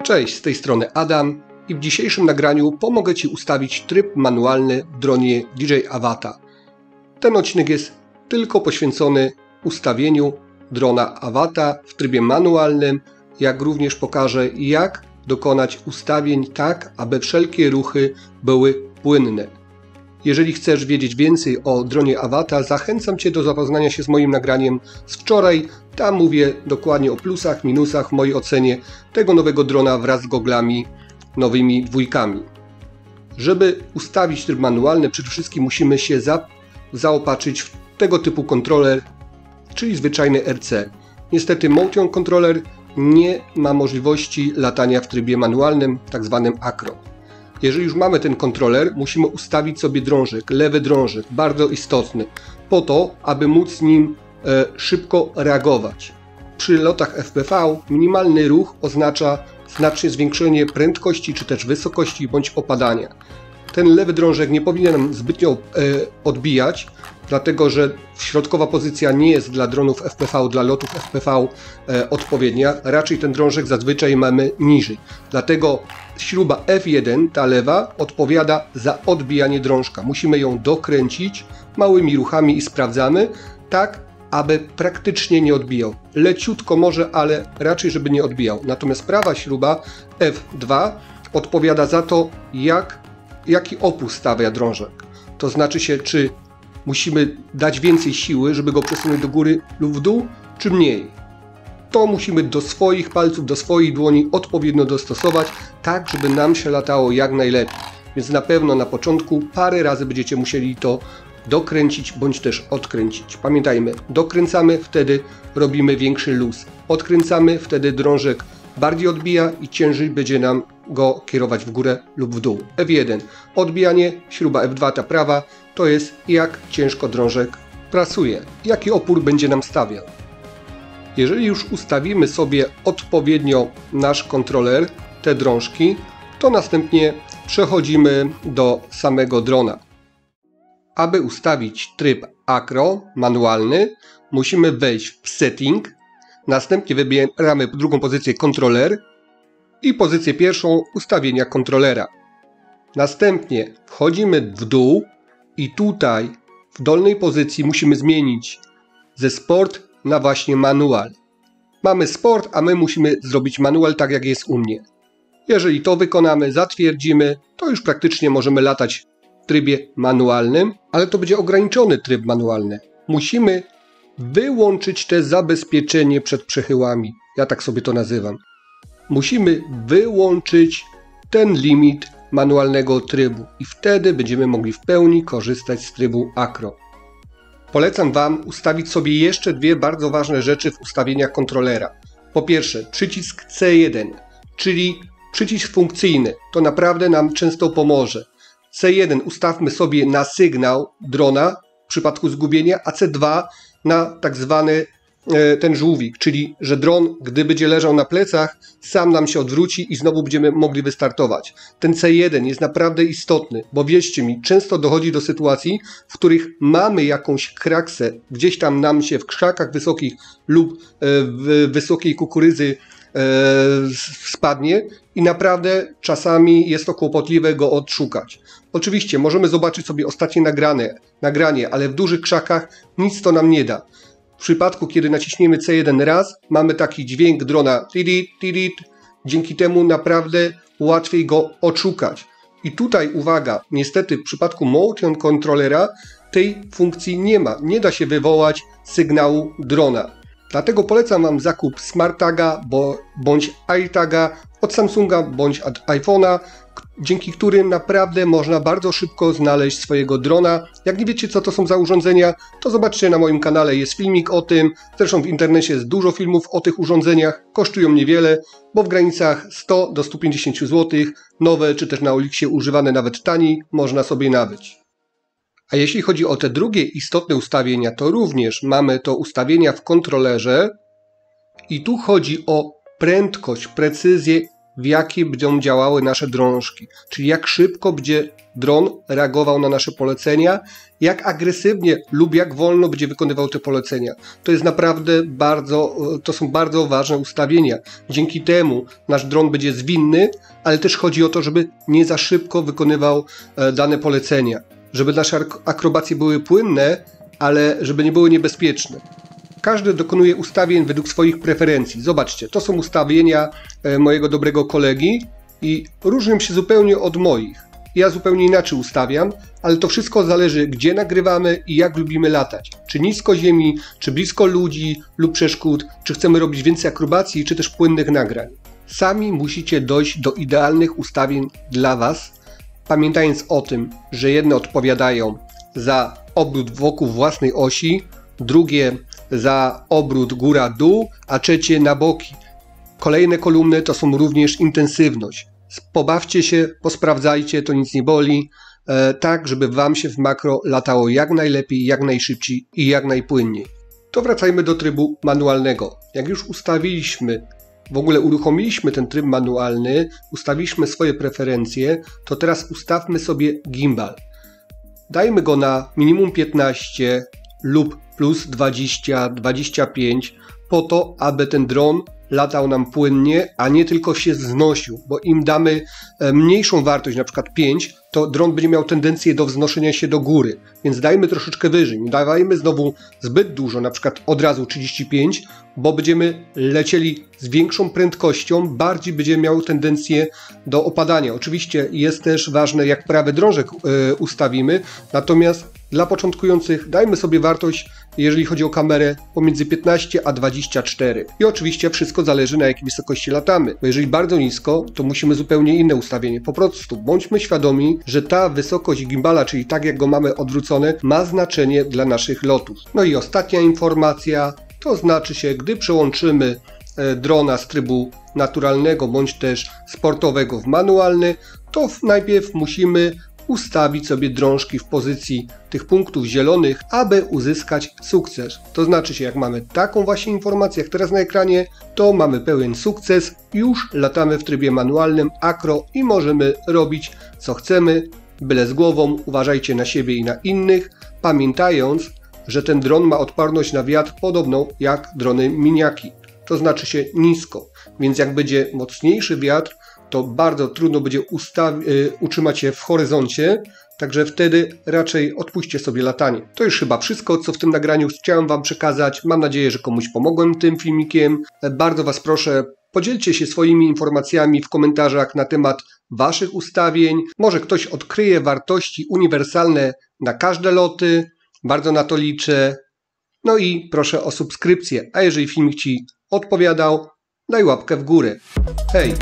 Cześć, z tej strony Adam i w dzisiejszym nagraniu pomogę Ci ustawić tryb manualny w dronie DJI Avata. Ten odcinek jest tylko poświęcony ustawieniu drona Avata w trybie manualnym, jak również pokażę, jak dokonać ustawień tak, aby wszelkie ruchy były płynne. Jeżeli chcesz wiedzieć więcej o dronie Avata, zachęcam Cię do zapoznania się z moim nagraniem z wczoraj. Tam mówię dokładnie o plusach, minusach w mojej ocenie tego nowego drona wraz z goglami nowymi dwójkami. Żeby ustawić tryb manualny, przede wszystkim musimy się zaopatrzyć w tego typu kontroler, czyli zwyczajny RC. Niestety Motion Controller nie ma możliwości latania w trybie manualnym, tak zwanym acro. Jeżeli już mamy ten kontroler, musimy ustawić sobie drążek, lewy drążek, bardzo istotny, po to, aby móc nim szybko reagować. Przy lotach FPV minimalny ruch oznacza znaczne zwiększenie prędkości czy też wysokości bądź opadania. Ten lewy drążek nie powinien nam zbytnio odbijać, dlatego że środkowa pozycja nie jest dla dronów FPV, dla lotów FPV odpowiednia. Raczej ten drążek zazwyczaj mamy niżej. Dlatego śruba F1, ta lewa, odpowiada za odbijanie drążka. Musimy ją dokręcić małymi ruchami i sprawdzamy, tak aby praktycznie nie odbijał. Leciutko może, ale raczej żeby nie odbijał. Natomiast prawa śruba F2 odpowiada za to, jaki opór stawia drążek. To znaczy się, czy musimy dać więcej siły, żeby go przesunąć do góry lub w dół, czy mniej. To musimy do swoich palców, do swojej dłoni odpowiednio dostosować, tak żeby nam się latało jak najlepiej. Więc na pewno na początku parę razy będziecie musieli to dokręcić bądź też odkręcić. Pamiętajmy, dokręcamy, wtedy robimy większy luz. Odkręcamy, wtedy drążek bardziej odbija i ciężej będzie nam go kierować w górę lub w dół. F1 odbijanie, śruba F2 ta prawa, to jest jak ciężko drążek pracuje, jaki opór będzie nam stawiał. Jeżeli już ustawimy sobie odpowiednio nasz kontroler, te drążki, to następnie przechodzimy do samego drona. Aby ustawić tryb acro manualny, musimy wejść w setting, następnie wybieramy drugą pozycję kontroler i pozycję pierwszą ustawienia kontrolera. Następnie wchodzimy w dół i tutaj w dolnej pozycji musimy zmienić ze sport na właśnie manual. Mamy sport, a my musimy zrobić manual tak jak jest u mnie. Jeżeli to wykonamy, zatwierdzimy, to już praktycznie możemy latać w trybie manualnym, ale to będzie ograniczony tryb manualny. Musimy wyłączyć te zabezpieczenie przed przechyłami. Ja tak sobie to nazywam. Musimy wyłączyć ten limit manualnego trybu i wtedy będziemy mogli w pełni korzystać z trybu acro. Polecam Wam ustawić sobie jeszcze dwie bardzo ważne rzeczy w ustawieniach kontrolera. Po pierwsze, przycisk C1, czyli przycisk funkcyjny. To naprawdę nam często pomoże. C1 ustawmy sobie na sygnał drona w przypadku zgubienia, a C2 na tak zwany ten żółwik, czyli że dron, gdy będzie leżał na plecach, sam nam się odwróci i znowu będziemy mogli wystartować. Ten C1 jest naprawdę istotny, bo wierzcie mi, często dochodzi do sytuacji, w których mamy jakąś kraksę, gdzieś tam nam się w krzakach wysokich lub w wysokiej kukurydzy spadnie i naprawdę czasami jest to kłopotliwe go odszukać. Oczywiście możemy zobaczyć sobie ostatnie nagranie, ale w dużych krzakach nic to nam nie da. W przypadku, kiedy naciśniemy C1 raz, mamy taki dźwięk drona tirit, tirit. Dzięki temu naprawdę łatwiej go odszukać. I tutaj uwaga, niestety w przypadku Motion Controllera tej funkcji nie ma. Nie da się wywołać sygnału drona. Dlatego polecam Wam zakup SmartTaga bądź AirTaga od Samsunga bądź od iPhone'a, dzięki którym naprawdę można bardzo szybko znaleźć swojego drona. Jak nie wiecie, co to są za urządzenia, to zobaczcie na moim kanale, jest filmik o tym. Zresztą w internecie jest dużo filmów o tych urządzeniach. Kosztują niewiele, bo w granicach 100 do 150 zł. Nowe czy też na Olixie używane nawet taniej można sobie nabyć. A jeśli chodzi o te drugie istotne ustawienia, to również mamy to ustawienia w kontrolerze i tu chodzi o prędkość, precyzję, w jakiej będą działały nasze drążki, czyli jak szybko będzie dron reagował na nasze polecenia, jak agresywnie lub jak wolno będzie wykonywał te polecenia. To jest naprawdę to są bardzo ważne ustawienia. Dzięki temu nasz dron będzie zwinny, ale też chodzi o to, żeby nie za szybko wykonywał dane polecenia. Żeby nasze akrobacje były płynne, ale żeby nie były niebezpieczne. Każdy dokonuje ustawień według swoich preferencji. Zobaczcie, to są ustawienia mojego dobrego kolegi i różnią się zupełnie od moich. Ja zupełnie inaczej ustawiam, ale to wszystko zależy, gdzie nagrywamy i jak lubimy latać. Czy nisko ziemi, czy blisko ludzi lub przeszkód, czy chcemy robić więcej akrobacji, czy też płynnych nagrań. Sami musicie dojść do idealnych ustawień dla Was, pamiętając o tym, że jedne odpowiadają za obrót wokół własnej osi, drugie za obrót góra-dół, a trzecie na boki. Kolejne kolumny to są również intensywność. Pobawcie się, posprawdzajcie, to nic nie boli, tak żeby Wam się w makro latało jak najlepiej, jak najszybciej i jak najpłynniej. To wracajmy do trybu manualnego. Jak już w ogóle uruchomiliśmy ten tryb manualny, ustawiliśmy swoje preferencje, to teraz ustawmy sobie gimbal. Dajmy go na minimum 15 lub plus 20-25 po to, aby ten dron latał nam płynnie, a nie tylko się wznosił, bo im damy mniejszą wartość, na przykład 5, to dron będzie miał tendencję do wznoszenia się do góry, więc dajmy troszeczkę wyżej, nie dawajmy znowu zbyt dużo, na przykład od razu 35, bo będziemy lecieli z większą prędkością, bardziej będzie miał tendencję do opadania. Oczywiście jest też ważne, jak prawy drążek ustawimy, natomiast dla początkujących dajmy sobie wartość, jeżeli chodzi o kamerę, pomiędzy 15 a 24. I oczywiście wszystko zależy, na jakiej wysokości latamy, bo jeżeli bardzo nisko, to musimy zupełnie inne ustawienie. Po prostu bądźmy świadomi, że ta wysokość gimbala, czyli tak jak go mamy odwrócone, ma znaczenie dla naszych lotów. No i ostatnia informacja, to znaczy się, gdy przełączymy drona z trybu naturalnego bądź też sportowego w manualny, to najpierw musimy ustawić sobie drążki w pozycji tych punktów zielonych, aby uzyskać sukces. To znaczy się, jak mamy taką właśnie informację jak teraz na ekranie, to mamy pełen sukces, już latamy w trybie manualnym akro i możemy robić co chcemy, byle z głową, uważajcie na siebie i na innych, pamiętając, że ten dron ma odporność na wiatr podobną jak drony miniaki, to znaczy się nisko, więc jak będzie mocniejszy wiatr, to bardzo trudno będzie utrzymać się w horyzoncie, także wtedy raczej odpuśćcie sobie latanie. To już chyba wszystko, co w tym nagraniu chciałem Wam przekazać. Mam nadzieję, że komuś pomogłem tym filmikiem. Bardzo Was proszę, podzielcie się swoimi informacjami w komentarzach na temat Waszych ustawień. Może ktoś odkryje wartości uniwersalne na każde loty. Bardzo na to liczę. No i proszę o subskrypcję, a jeżeli filmik Ci odpowiadał, daj łapkę w górę. Hej!